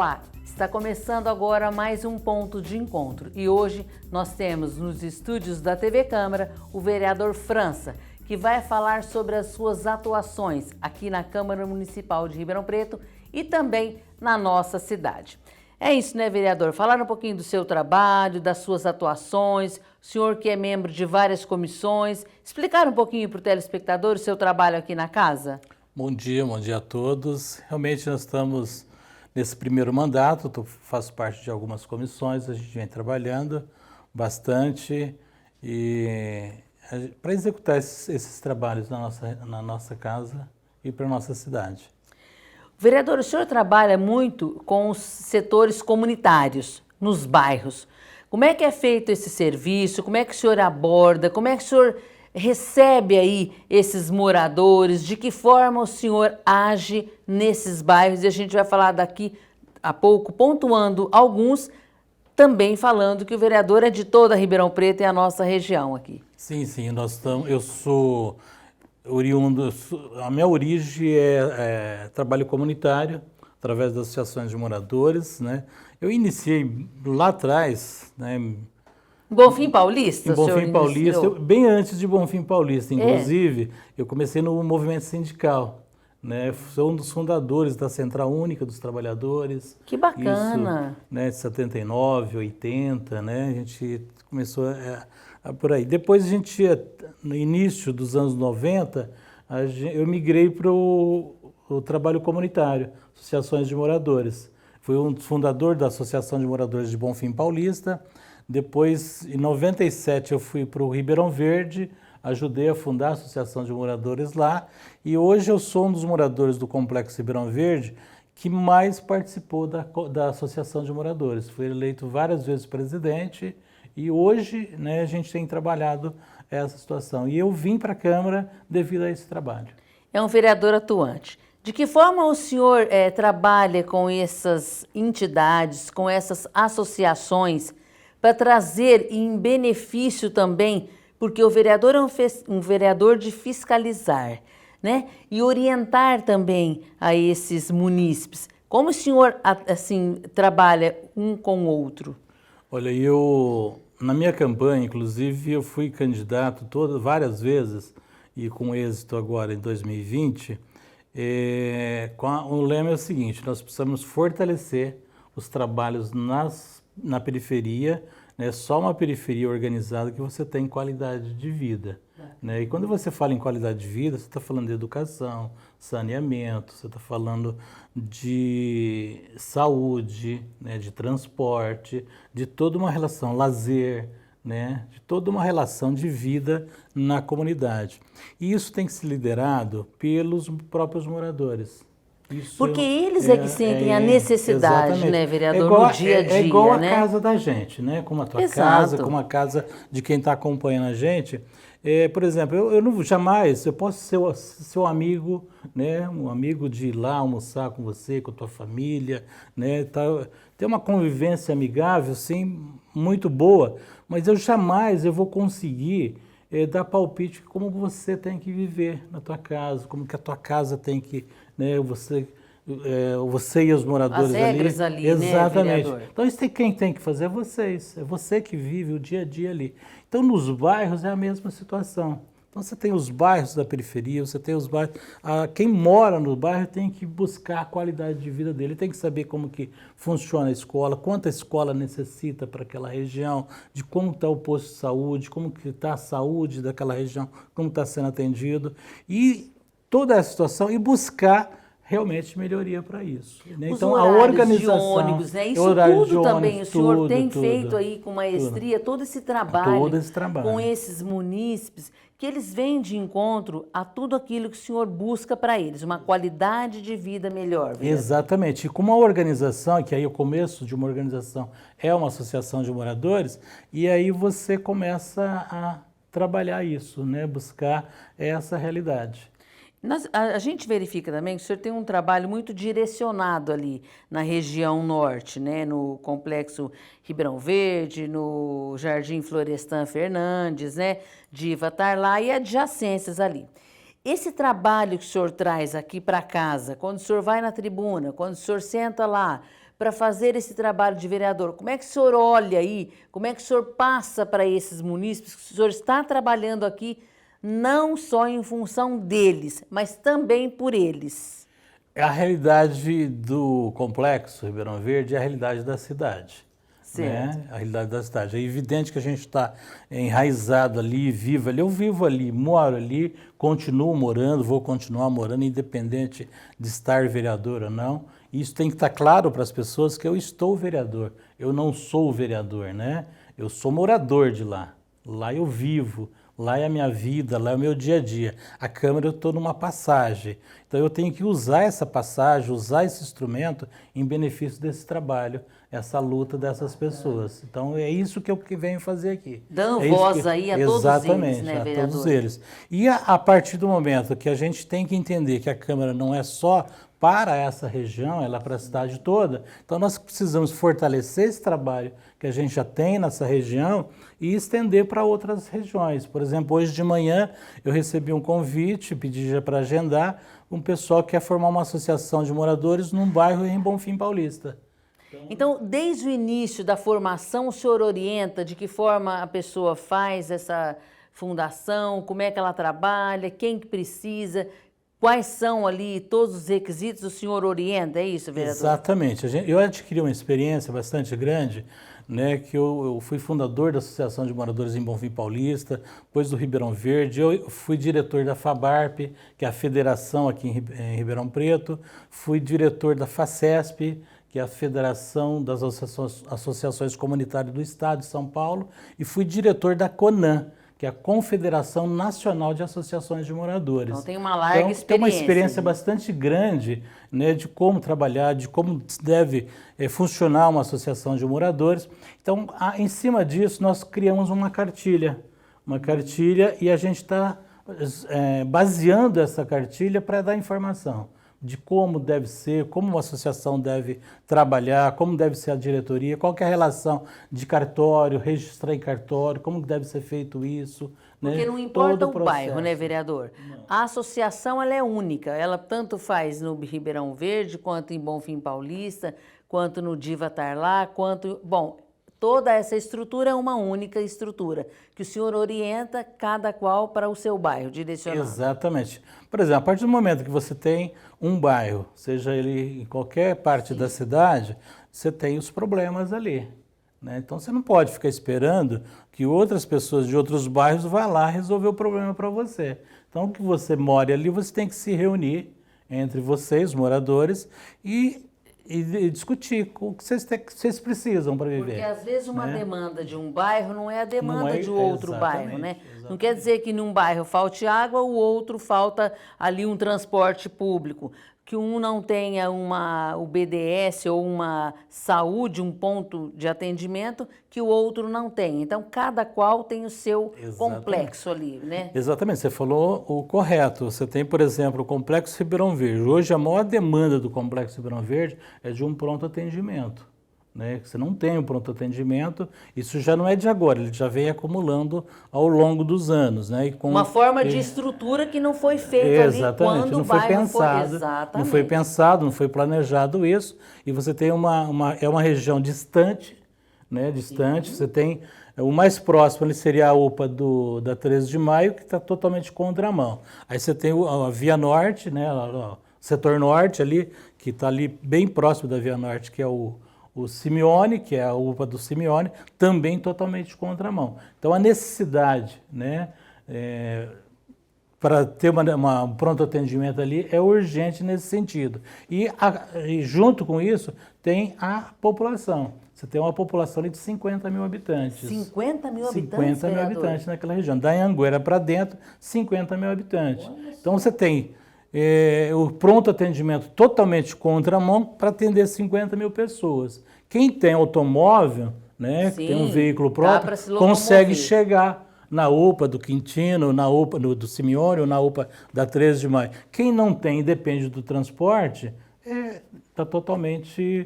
Olá, está começando agora mais um ponto de encontro e hoje nós temos nos estúdios da TV Câmara o vereador França, que vai falar sobre as suas atuações aqui na Câmara Municipal de Ribeirão Preto e também na nossa cidade. É isso, né, vereador? Falar um pouquinho do seu trabalho, das suas atuações, o senhor que é membro de várias comissões, explicar um pouquinho para o telespectador o seu trabalho aqui na casa? Bom dia a todos. Realmente nós estamos nesse primeiro mandato, eu faço parte de algumas comissões, a gente vem trabalhando bastante e para executar esses trabalhos na nossa casa e para a nossa cidade. Vereador, o senhor trabalha muito com os setores comunitários, nos bairros. Como é que é feito esse serviço? Como é que o senhor aborda? Como é que o senhor recebe aí esses moradores? De que forma o senhor age nesses bairros? E a gente vai falar daqui a pouco, pontuando alguns, também falando que o vereador é de toda Ribeirão Preto e a nossa região aqui. Sim, eu sou oriundo, a minha origem é trabalho comunitário, através das associações de moradores, né? Eu iniciei lá atrás, né? Bonfim Paulista? Em Bonfim Paulista, bem antes de Bonfim Paulista, inclusive, eu comecei no movimento sindical, né? Sou um dos fundadores da Central Única dos Trabalhadores. Que bacana! Isso, né, de 79, 80, né? A gente começou por aí. Depois no início dos anos 90, eu migrei para o trabalho comunitário, associações de moradores. Fui um fundador da Associação de Moradores de Bonfim Paulista. Depois, em 97, eu fui para o Ribeirão Verde, ajudei a fundar a Associação de Moradores lá. E hoje eu sou um dos moradores do Complexo Ribeirão Verde que mais participou da Associação de Moradores. Fui eleito várias vezes presidente e hoje, né, a gente tem trabalhado essa situação. E eu vim para a Câmara devido a esse trabalho. É um vereador atuante. De que forma o senhor trabalha com essas entidades, com essas associações, para trazer em benefício também, porque o vereador é um vereador de fiscalizar, né? E orientar também a esses munícipes. Como o senhor, assim, trabalha um com o outro? Olha, na minha campanha, inclusive, eu fui candidato várias vezes, e com êxito agora em 2020, o lema é o seguinte: nós precisamos fortalecer os trabalhos na periferia, né? Só uma periferia organizada que você tem qualidade de vida. Né? E quando você fala em qualidade de vida, você está falando de educação, saneamento, você está falando de saúde, né? De transporte, de toda uma relação, lazer, né? De toda uma relação de vida na comunidade. E isso tem que ser liderado pelos próprios moradores. Porque eles que sentem a necessidade, exatamente, né, vereador, no dia a dia, é igual né? A casa da gente, né? Como a tua Exato. casa, como a casa de quem está acompanhando a gente. Por exemplo, eu não jamais, eu posso ser seu amigo, né? Um amigo de ir lá almoçar com você, com a tua família, né? Ter uma convivência amigável, sim, muito boa, mas eu jamais vou conseguir dar palpite como você tem que viver na tua casa, como que a tua casa tem que, né, você e os moradores as regras ali, exatamente. Né, então quem tem que fazer é vocês, é você que vive o dia a dia ali. Então nos bairros é a mesma situação. Então você tem os bairros da periferia, você tem os bairros. Quem mora no bairro tem que buscar a qualidade de vida dele, tem que saber como que funciona a escola, quanto a escola necessita para aquela região, de como está o posto de saúde, como que está a saúde daquela região, como está sendo atendido. E toda essa situação e buscar realmente melhoria para isso. Né? Então a organização, de ônibus, né? Isso tudo também, o senhor tem feito aí com maestria todo esse trabalho com esses munícipes, que eles vêm de encontro a tudo aquilo que o senhor busca para eles, uma qualidade de vida melhor. Vereador. Exatamente. E como uma organização, que aí o começo de uma organização é uma associação de moradores, e aí você começa a trabalhar isso, né? Buscar essa realidade. A gente verifica também que o senhor tem um trabalho muito direcionado ali na região norte, né? No Complexo Ribeirão Verde, no Jardim Florestan Fernandes, né? De Ivatar e adjacências ali. Esse trabalho que o senhor traz aqui para casa, quando o senhor vai na tribuna, quando o senhor senta lá para fazer esse trabalho de vereador? Como é que o senhor olha aí? Como é que o senhor passa para esses munícipes que o senhor está trabalhando aqui, não só em função deles, mas também por eles? A realidade do complexo Ribeirão Verde é a realidade da cidade. Certo. Né? A realidade da cidade. É evidente que a gente está enraizado ali, vivo ali. Eu vivo ali, moro ali, continuo morando, vou continuar morando, independente de estar vereador ou não. Isso tem que estar claro para as pessoas que eu estou vereador. Eu não sou vereador, né? Eu sou morador de lá. Lá eu vivo. Lá é a minha vida, lá é o meu dia a dia. A Câmara eu estou numa passagem. Então eu tenho que usar essa passagem, usar esse instrumento em benefício desse trabalho, essa luta dessas pessoas. Então é isso que eu venho fazer aqui. Dando é voz aí a todos exatamente, eles, né, a vereador? todos eles. E a partir do momento que a gente tem que entender que a Câmara não é só para essa região, ela é para a cidade toda, então nós precisamos fortalecer esse trabalho que a gente já tem nessa região e estender para outras regiões. Por exemplo, hoje de manhã eu recebi um convite, pedi já para agendar, um pessoal que quer formar uma associação de moradores num bairro em Bonfim Paulista. Então, desde o início da formação, o senhor orienta de que forma a pessoa faz essa fundação, como é que ela trabalha, quem que precisa, quais são ali todos os requisitos, o senhor orienta, é isso, vereador? Exatamente. Eu adquiri uma experiência bastante grande, né, que eu fui fundador da Associação de Moradores em Bonfim Paulista, depois do Ribeirão Verde, eu fui diretor da FABARP, que é a federação aqui em Ribeirão Preto, fui diretor da FACESP, que é a Federação das Associações Comunitárias do Estado de São Paulo, e fui diretor da CONAN, que é a Confederação Nacional de Associações de Moradores. Então tem uma larga experiência. Tem uma experiência bastante grande, né, de como trabalhar, de como deve funcionar uma associação de moradores. Então, em cima disso, nós criamos uma cartilha e a gente está baseando essa cartilha para dar informação de como deve ser, como uma associação deve trabalhar, como deve ser a diretoria, qual que é a relação de cartório, registrar em cartório, como deve ser feito isso. Porque né? não importa Todo o bairro, né, vereador? Não. A associação ela é única, ela tanto faz no Ribeirão Verde, quanto em Bonfim Paulista, quanto no Diva Tarlá, quanto... Bom, toda essa estrutura é uma única estrutura, que o senhor orienta cada qual para o seu bairro, direcionado. Exatamente. Por exemplo, a partir do momento que você tem um bairro, seja ele em qualquer parte da cidade, você tem os problemas ali. Né? Então você não pode ficar esperando que outras pessoas de outros bairros vá lá resolver o problema para você. Então, que você more ali, você tem que se reunir entre vocês, moradores, e discutir o que vocês precisam para viver. Porque às vezes uma né? demanda de um bairro não é a demanda de outro bairro, né? Exatamente. Não quer dizer que num bairro falte água, o outro falta ali um transporte público. Que um não tenha o BDS ou uma saúde, um ponto de atendimento, que o outro não tem. Então, cada qual tem o seu complexo ali, né? Exatamente, você falou o correto. Você tem, por exemplo, o Complexo Ribeirão Verde. Hoje, a maior demanda do Complexo Ribeirão Verde é de um pronto atendimento. Né? Você não tem um pronto atendimento, isso já não é de agora, ele já vem acumulando ao longo dos anos. Né? E uma forma de estrutura que não foi feita ali quando o bairro foi... Exatamente. Não foi pensado, não foi planejado isso, e você tem é uma região distante, né? Distante, você tem... O mais próximo ali seria a UPA da 13 de Maio, que está totalmente contramão. Aí você tem a Via Norte, né? O setor norte ali, que está ali bem próximo da Via Norte, que é o Simeone, que é a UPA do Simeone, também totalmente contramão. Então, a necessidade, né, para ter um pronto atendimento ali é urgente nesse sentido. E junto com isso, tem a população. Você tem uma população ali de 50 mil habitantes. 50 mil habitantes, 50 mil habitantes naquela região. Da Anhanguera para dentro, 50 mil habitantes. Então, você tem... o pronto atendimento totalmente contramão para atender 50 mil pessoas. Quem tem automóvel, né, que tem um veículo próprio, consegue chegar na UPA do Quintino, na UPA do Simeone ou na UPA da 13 de Maio. Quem não tem e depende do transporte, está totalmente,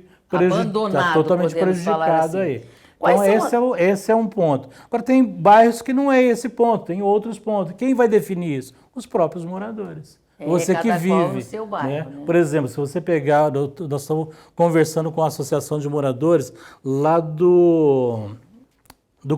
prejudicado assim. aí. Então, esse é um ponto. Agora, tem bairros que não é esse ponto, tem outros pontos. Quem vai definir isso? Os próprios moradores. Você que vive. Qual no seu bairro, né? Por exemplo, se você pegar, nós estamos conversando com a Associação de Moradores lá do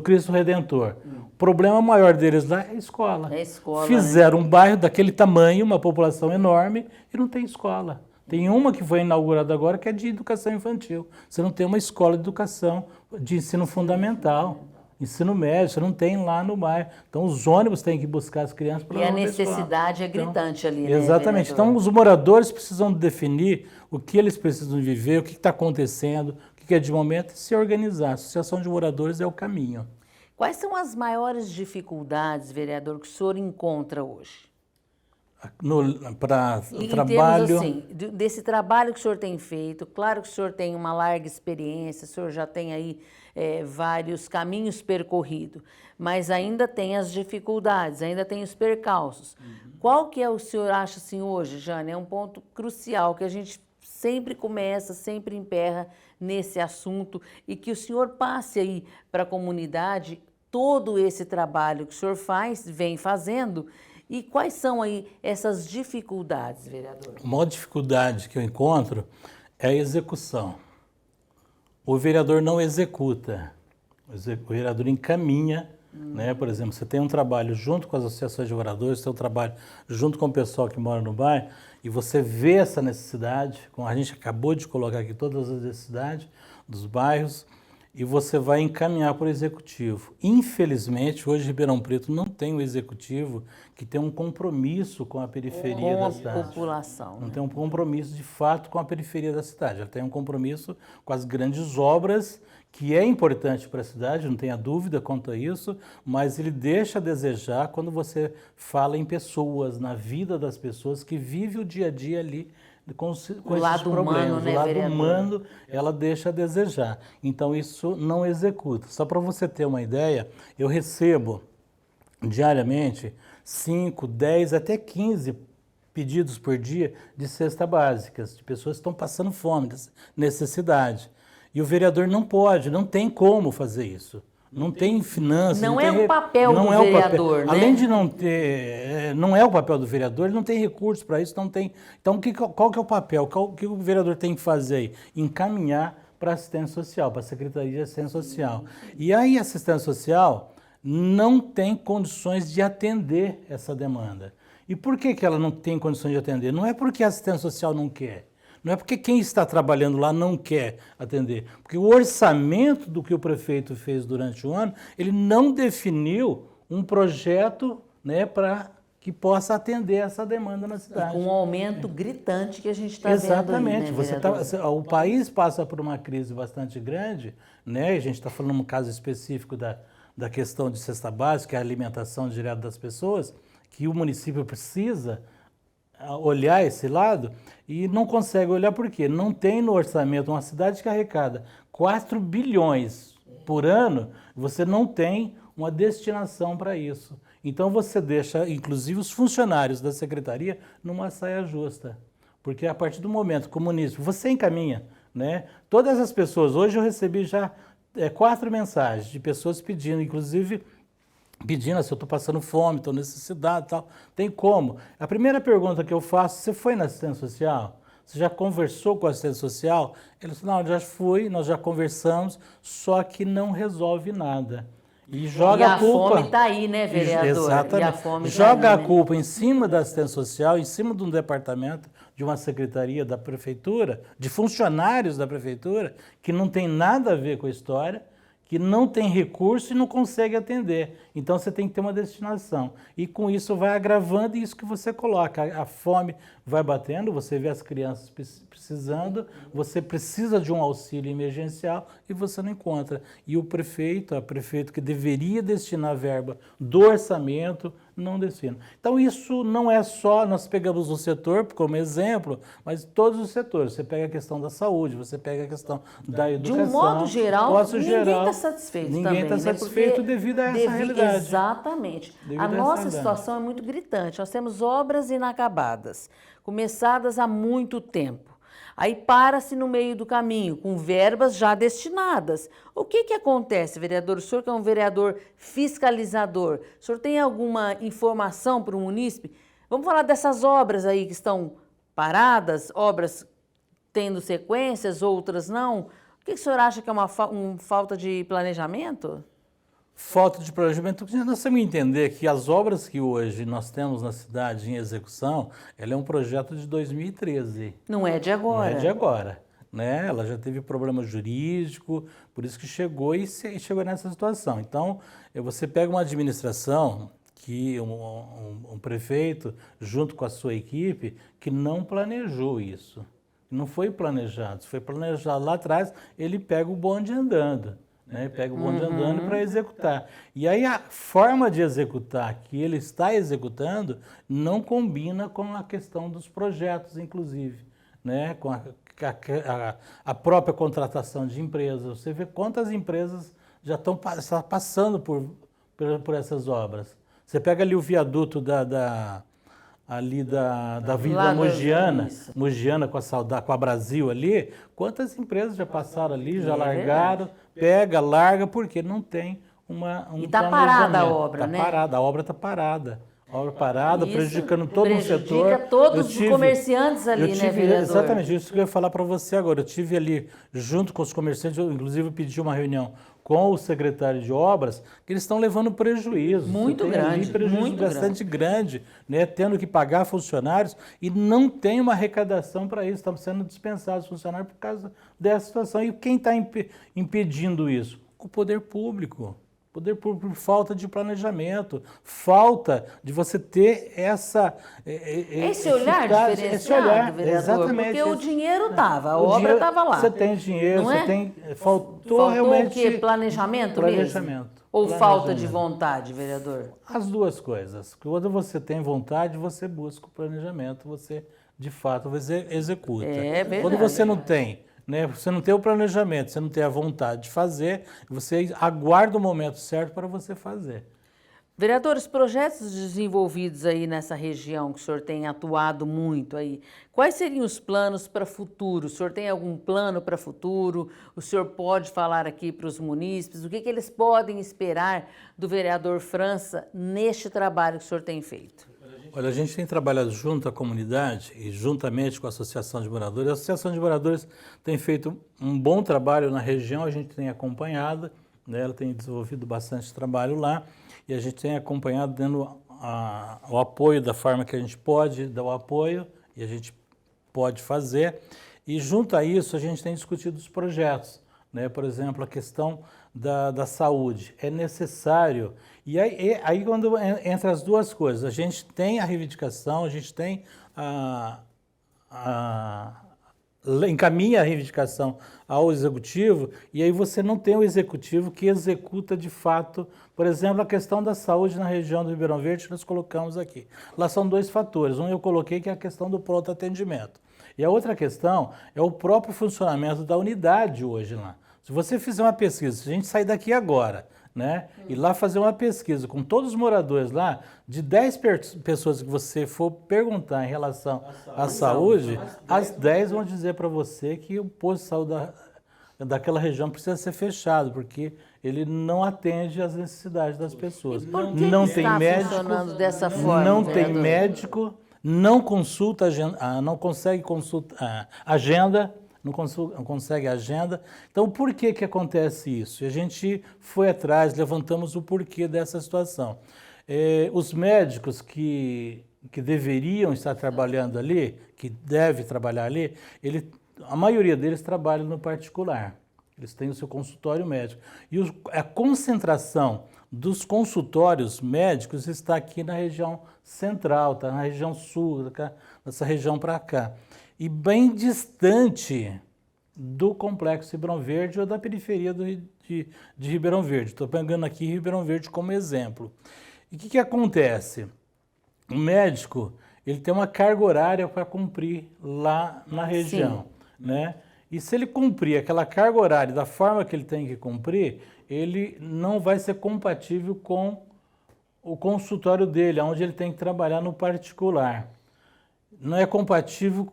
Cristo Redentor. O problema maior deles lá é a escola. É a escola, Fizeram um bairro daquele tamanho, uma população enorme, e não tem escola. Tem uma que foi inaugurada agora que é de educação infantil. Você não tem uma escola de educação de ensino fundamental, ensino médio, você não tem lá no bairro. Então os ônibus têm que buscar as crianças para levar. E a necessidade é gritante ali, né? Exatamente. Então os moradores precisam definir o que eles precisam viver, o que está acontecendo, o que é de momento, e se organizar. A Associação de Moradores é o caminho. Quais são as maiores dificuldades, vereador, que o senhor encontra hoje? Para em trabalho... termos, assim, desse trabalho que o senhor tem feito, claro que o senhor tem uma larga experiência, o senhor já tem aí vários caminhos percorridos, mas ainda tem as dificuldades, ainda tem os percalços. Qual que é o senhor acha assim hoje, Jane? É um ponto crucial que a gente sempre começa, sempre emperra nesse assunto e que o senhor passe aí para a comunidade todo esse trabalho que o senhor vem fazendo. E quais são aí essas dificuldades, vereador? A maior dificuldade que eu encontro é a execução. O vereador não executa, o vereador encaminha, né? Por exemplo, você tem um trabalho junto com as associações de moradores, você tem um trabalho junto com o pessoal que mora no bairro, e você vê essa necessidade, como a gente acabou de colocar aqui todas as necessidades dos bairros, e você vai encaminhar para o executivo. Infelizmente, hoje Ribeirão Preto não tem um executivo que tem um compromisso com a periferia da cidade. Com a população. Não tem um compromisso de fato com a periferia da cidade. Ela tem um compromisso com as grandes obras, que é importante para a cidade, não tenha dúvida quanto a isso, mas ele deixa a desejar quando você fala em pessoas, na vida das pessoas que vivem o dia a dia ali, com esses problemas. Humano, né, o lado vereador? humano, ela deixa a desejar. Então, isso não executa. Só para você ter uma ideia, eu recebo diariamente 5, 10, até 15 pedidos por dia de cesta básicas, de pessoas que estão passando fome, necessidade. E o vereador não pode, não tem como fazer isso. Não tem finanças. Não é o papel do vereador, né? Além de não ter, não é o papel do vereador, ele não tem recursos para isso, não tem. Então, qual que é o papel? O que o vereador tem que fazer aí? Encaminhar para a assistência social, para a Secretaria de Assistência Social. E aí a assistência social não tem condições de atender essa demanda. E por que ela não tem condições de atender? Não é porque a assistência social não quer. Não é porque quem está trabalhando lá não quer atender. Porque o orçamento do que o prefeito fez durante o ano, ele não definiu um projeto, né, para que possa atender essa demanda na cidade. Com um aumento gritante que a gente está vendo aí, Exatamente. né, o país passa por uma crise bastante grande, né? A gente está falando um caso específico da questão de cesta básica, a alimentação direta das pessoas, que o município precisa olhar esse lado e não consegue olhar por quê? Não tem no orçamento uma cidade que arrecada 4 bilhões por ano, você não tem uma destinação para isso. Então você deixa, inclusive, os funcionários da secretaria numa saia justa. Porque a partir do momento que o município, você encaminha, né? Todas as pessoas, hoje eu recebi já 4 mensagens de pessoas pedindo, inclusive pedindo se eu estou passando fome, estou necessidade e tal. Tem como? A primeira pergunta que eu faço, você foi na assistência social? Você já conversou com a assistência social? Ele disse, não, já fui, nós já conversamos, só que não resolve nada. E joga a culpa... fome está aí, né, vereador? Exatamente. E a fome joga tá a aí, culpa em cima da assistência social, em cima de um departamento, de uma secretaria da prefeitura, de funcionários da prefeitura, que não tem nada a ver com a história, que não tem recurso e não consegue atender. Então você tem que ter uma destinação. E com isso vai agravando isso que você coloca. A fome vai batendo, você vê as crianças precisando, você precisa de um auxílio emergencial e você não encontra. E o prefeito, a prefeito que deveria destinar verba do orçamento, não destina. Então isso não é só, nós pegamos um setor como exemplo, mas todos os setores. Você pega a questão da saúde, você pega a questão da educação. De um modo geral, ninguém está satisfeito também. Ninguém está satisfeito devido a essa realidade. Exatamente. Devido A nossa situação é muito gritante. Nós temos obras inacabadas, começadas há muito tempo. Aí para-se no meio do caminho, com verbas já destinadas. O que acontece, vereador? O senhor que é um vereador fiscalizador, o senhor tem alguma informação para o munícipe? Vamos falar dessas obras aí que estão paradas, obras tendo sequências, outras não. O que o senhor acha que é uma falta de planejamento? Falta de planejamento. Nós temos que entender que as obras que hoje nós temos na cidade em execução, ela é um projeto de 2013. Não é de agora. Não é de agora. Né? Ela já teve problema jurídico, por isso que chegou chegou nessa situação. Então, você pega uma administração, que um prefeito, junto com a sua equipe, que não planejou isso. Não foi planejado. Se foi planejado lá atrás, ele pega o bonde andando. Né, pega o bonde andando para executar. E aí a forma de executar que ele está executando não combina com a questão dos projetos, inclusive, né, com a própria contratação de empresas. Você vê quantas empresas já estão passando por essas obras. Você pega ali o viaduto ali da Vila Mogiana com a Brasil ali, quantas empresas já passaram ali, já largaram, larga, porque não tem um e está parada a obra, né? A obra está parada. A obra parada, isso, prejudicando todo o setor. Prejudica todos os comerciantes ali, né, vereador? Exatamente, isso que eu ia falar para você agora. Eu tive ali, junto com os comerciantes, eu inclusive pedi uma reunião com o secretário de obras, que eles estão levando prejuízo. Muito grande. Prejuízo bastante grande, né, tendo que pagar funcionários e não tem uma arrecadação para isso. Estão sendo dispensados funcionários por causa dessa situação. E quem está impedindo isso? O poder público. Poder por falta de planejamento, falta de você ter esse olhar diferenciado, vereador, exatamente, porque o dinheiro estava, a obra estava lá. Você tem dinheiro, não é? Você tem... Faltou realmente... o quê? Planejamento mesmo? Ou falta de vontade, vereador? As duas coisas. Quando você tem vontade, você busca o planejamento, você, de fato, você executa. É verdade. Quando você não tem... Né? Você não tem o planejamento, você não tem a vontade de fazer, você aguarda o momento certo para você fazer. Vereador, os projetos desenvolvidos aí nessa região, que o senhor tem atuado muito aí, quais seriam os planos para o futuro? O senhor tem algum plano para o futuro? O senhor pode falar aqui para os munícipes? O que eles podem esperar do vereador França neste trabalho que o senhor tem feito? Olha, a gente tem trabalhado junto à comunidade e juntamente com a Associação de Moradores. A Associação de Moradores tem feito um bom trabalho na região, a gente tem acompanhado, né? Ela tem desenvolvido bastante trabalho lá e a gente tem acompanhado dando o apoio da forma que a gente pode dar o apoio e a gente pode fazer. E junto a isso a gente tem discutido os projetos, né? Por exemplo, a questão da saúde. É necessário... E aí quando entra as duas coisas, a gente tem a reivindicação, a gente tem encaminha a reivindicação ao executivo, e aí você não tem o executivo que executa de fato, por exemplo, a questão da saúde na região do Ribeirão Verde, que nós colocamos aqui. Lá são dois fatores. Um eu coloquei que é a questão do pronto atendimento. E a outra questão é o próprio funcionamento da unidade hoje lá. Se você fizer uma pesquisa, se a gente sair daqui agora, né, e lá fazer uma pesquisa com todos os moradores lá, de 10 pessoas que você for perguntar em relação à saúde, as 10 vão dizer para você que o posto de saúde daquela região precisa ser fechado, porque ele não atende às necessidades das pessoas. E por que não tem médico, funcionando dessa forma, não tem médico, não consulta, não consegue consultar agenda, não consegue agenda. Então, por que acontece isso? A gente foi atrás, levantamos o porquê dessa situação. Os médicos que deveriam estar trabalhando ali, que devem trabalhar ali, a maioria deles trabalham no particular. Eles têm o seu consultório médico. E a concentração dos consultórios médicos está aqui na região central, está na região sul, nessa região para cá. E bem distante do Complexo Ribeirão Verde ou da periferia de Ribeirão Verde. Estou pegando aqui Ribeirão Verde como exemplo. E o que acontece? O médico ele tem uma carga horária para cumprir lá na região. Né? E se ele cumprir aquela carga horária da forma que ele tem que cumprir, ele não vai ser compatível com o consultório dele, onde ele tem que trabalhar no particular. Não é compatível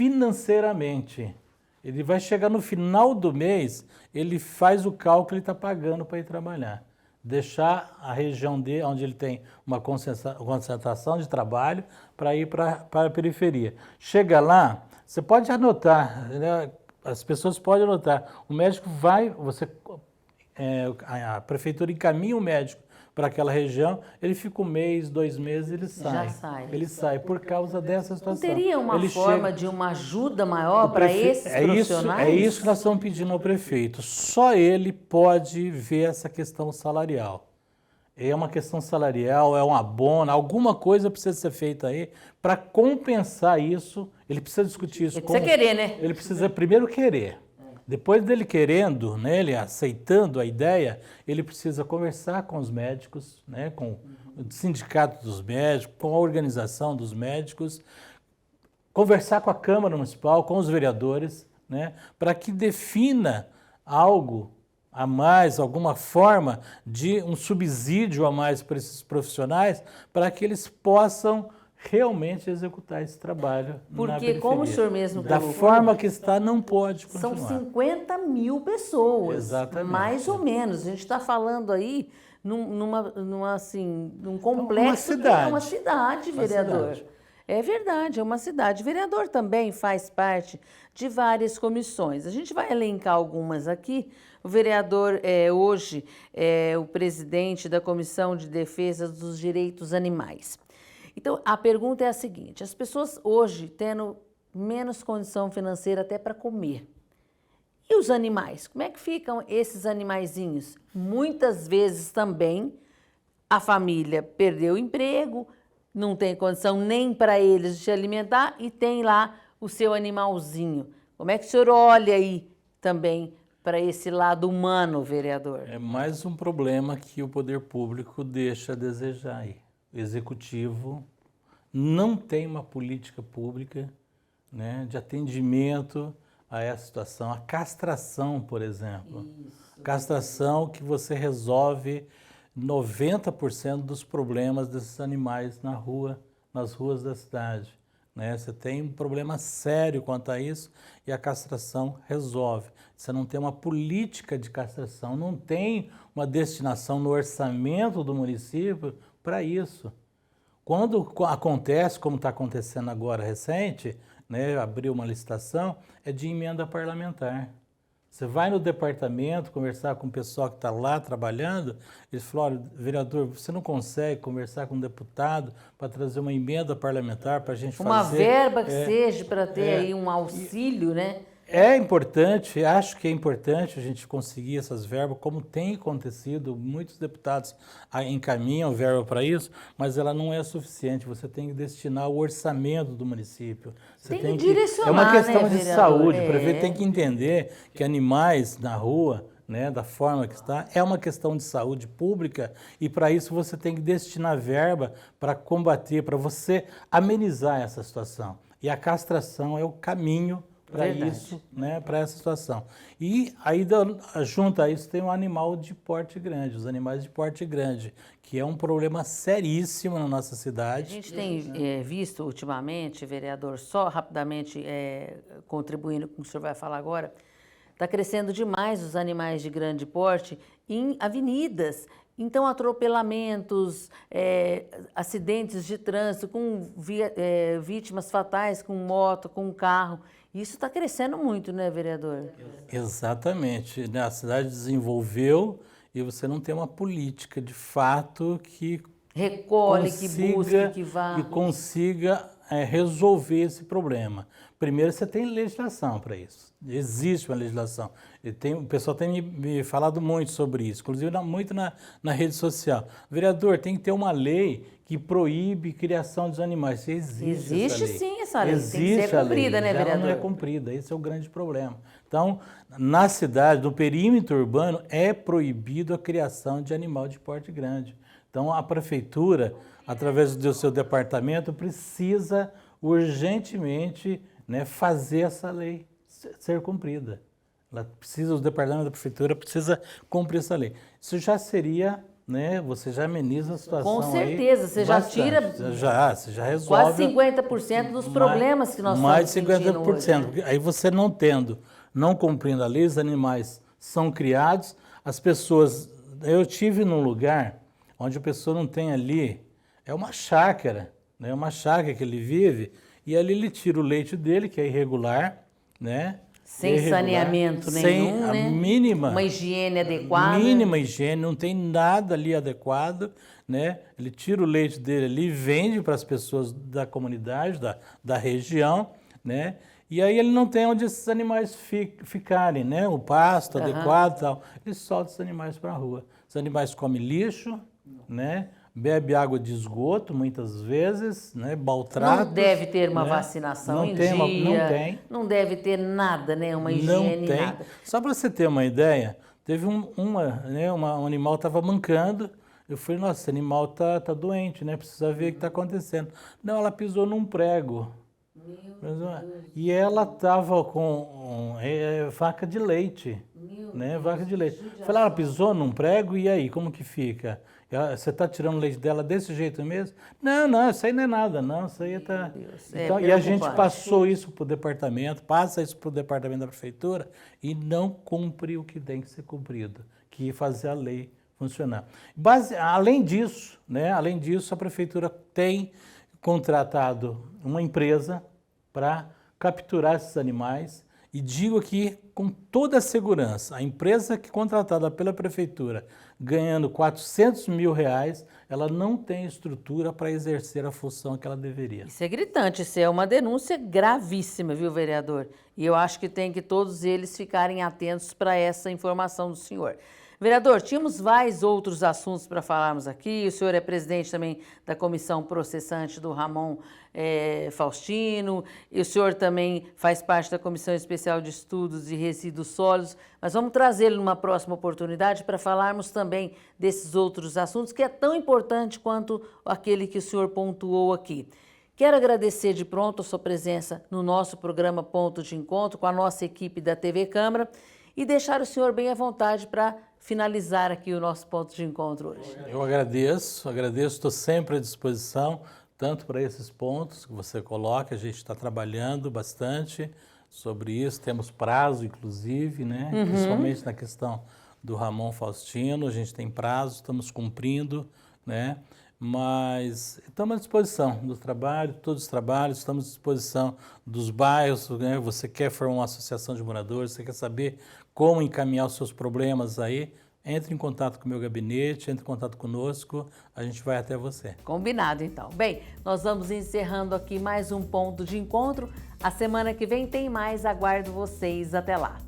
financeiramente. Ele vai chegar no final do mês, ele faz o cálculo que ele está pagando para ir trabalhar. Deixar a região dele, onde ele tem uma concentração de trabalho, para ir para a periferia. Chega lá, você pode anotar, né? As pessoas podem anotar. O médico vai, a prefeitura encaminha o médico para aquela região, ele fica 1 mês, 2 meses, ele sai. Já sai. Ele sai por causa dessa Não situação. teria uma forma de uma ajuda maior para esses profissionais? É isso que nós estamos pedindo ao prefeito. Só ele pode ver essa questão salarial. É uma questão salarial, é um abono, alguma coisa precisa ser feita aí para compensar isso. Ele precisa discutir isso. Ele precisa querer, né? Ele precisa primeiro querer. Depois dele querendo, né, ele aceitando a ideia, ele precisa conversar com os médicos, né, com o sindicato dos médicos, com a organização dos médicos, conversar com a Câmara Municipal, com os vereadores, né, para que defina algo a mais, alguma forma de um subsídio a mais para esses profissionais, para que eles possam realmente executar esse trabalho. Porque, como o senhor mesmo da colocou, forma que está, não pode continuar. são 50 mil pessoas, Exatamente. mais ou menos. A gente está falando aí num complexo. Uma É uma cidade, vereador. cidade. É verdade, é uma cidade. O vereador também faz parte de várias comissões. A gente vai elencar algumas aqui. O vereador hoje é o presidente da Comissão de Defesa dos Direitos Animais. Então, a pergunta é a seguinte: as pessoas hoje tendo menos condição financeira até para comer. E os animais? Como é que ficam esses animaizinhos? Muitas vezes também a família perdeu o emprego, não tem condição nem para eles de se alimentar e tem lá o seu animalzinho. Como é que o senhor olha aí também para esse lado humano, vereador? É mais um problema que o poder público deixa a desejar aí. O executivo não tem uma política pública, né, de atendimento a essa situação. A castração, por exemplo. Isso. Castração que você resolve 90% dos problemas desses animais nas ruas da cidade. Né? Você tem um problema sério quanto a isso e a castração resolve. Você não tem uma política de castração, não tem uma destinação no orçamento do município para isso. Quando acontece, como está acontecendo agora recente, né, abriu uma licitação, é de emenda parlamentar. Você vai no departamento conversar com o pessoal que está lá trabalhando, eles falam: olha, vereador, você não consegue conversar com um deputado para trazer uma emenda parlamentar para a gente fazer... Uma verba que seja para ter aí um auxílio, né? É importante, acho que é importante a gente conseguir essas verbas, como tem acontecido, muitos deputados encaminham verba para isso, mas ela não é suficiente, você tem que destinar o orçamento do município. Você tem que direcionar, é uma questão, né, de vereador? saúde, o prefeito tem que entender que animais na rua, né, da forma que está, é uma questão de saúde pública e para isso você tem que destinar verba para combater, para você amenizar essa situação. E a castração é o caminho para isso, né, para essa situação. E aí, junto a isso, tem um animal de porte grande, os animais de porte grande, que é um problema seríssimo na nossa cidade. A gente tem visto ultimamente, vereador, só rapidamente contribuindo com o que o senhor vai falar agora, está crescendo demais os animais de grande porte em avenidas. Então, atropelamentos, acidentes de trânsito, com vítimas fatais com moto, com carro. Isso está crescendo muito, né, vereador? Exatamente. A cidade desenvolveu e você não tem uma política de fato que recolhe, que busque, que vá. Que consiga resolver esse problema. Primeiro, você tem legislação para isso. Existe uma legislação. O pessoal tem me falado muito sobre isso, inclusive muito na rede social. Vereador, tem que ter uma lei que proíbe criação dos animais. Existe essa lei. Sim essa lei. Existe, tem que ser cumprida, né, vereador? Ela não é cumprida, esse é o grande problema. Então, na cidade, no perímetro urbano, é proibido a criação de animal de porte grande. Então, a prefeitura, através do seu departamento, precisa urgentemente, né, fazer essa lei ser cumprida. Ela precisa, o departamento da prefeitura precisa cumprir essa lei. Isso já seria, né, você já ameniza a situação. Com certeza, você já tira você já resolve quase 50% dos problemas que nós mais estamos sentindo 50%. hoje, né? Aí você não cumprindo a lei, os animais são criados, as pessoas... Eu tive num lugar onde a pessoa não tem ali, é uma chácara, né, uma chácara que ele vive, e ali ele tira o leite dele, que é irregular, né? Sem saneamento nenhum, a né? mínima, uma higiene adequada. Mínima higiene, não tem nada ali adequado, né? Ele tira o leite dele ali e vende para as pessoas da comunidade, da região, né? E aí ele não tem onde esses animais ficarem, né? O pasto adequado e tal. Ele solta os animais para a rua. Os animais comem lixo, né? Bebe água de esgoto, muitas vezes, né? Baltratos. Não deve ter uma né? vacinação em dia. Não tem. Não deve ter nada, né? Uma higiene, não tem. nada. Só para você ter uma ideia, teve um animal estava mancando. Eu falei, nossa, esse animal tá doente, né? Precisa ver o que está acontecendo. Não, ela pisou num prego. E ela estava com vaca de leite, né? Vaca de leite. Falei, ela pisou num prego e aí, como que fica? Você está tirando o leite dela desse jeito mesmo? Não, isso aí não é nada, não. Isso aí está. Então, e a gente passou isso para o departamento, passa isso para o departamento da prefeitura e não cumpre o que tem que ser cumprido, que é fazer a lei funcionar. Além disso, né? Além disso, a prefeitura tem contratado uma empresa para capturar esses animais e digo aqui com toda a segurança, a empresa que é contratada pela prefeitura ganhando R$400 mil, ela não tem estrutura para exercer a função que ela deveria. Isso é gritante, isso é uma denúncia gravíssima, viu, vereador? E eu acho que tem que todos eles ficarem atentos para essa informação do senhor. Vereador, tínhamos vários outros assuntos para falarmos aqui. O senhor é presidente também da comissão processante do Ramon Faustino. E o senhor também faz parte da Comissão Especial de Estudos de Resíduos Sólidos. Mas vamos trazê-lo numa próxima oportunidade para falarmos também desses outros assuntos, que é tão importante quanto aquele que o senhor pontuou aqui. Quero agradecer de pronto a sua presença no nosso programa Ponto de Encontro com a nossa equipe da TV Câmara e deixar o senhor bem à vontade para finalizar aqui o nosso ponto de encontro hoje. Eu agradeço, estou sempre à disposição, tanto para esses pontos que você coloca, a gente está trabalhando bastante sobre isso, temos prazo, inclusive, né? Principalmente na questão do Ramon Faustino, a gente tem prazo, estamos cumprindo, né? Mas estamos à disposição do trabalho, todos os trabalhos, estamos à disposição dos bairros, né? Você quer formar uma associação de moradores, você quer saber como encaminhar os seus problemas aí, entre em contato com o meu gabinete, entre em contato conosco, a gente vai até você. Combinado, então. Bem, nós vamos encerrando aqui mais um ponto de encontro. A semana que vem tem mais, aguardo vocês. Até lá.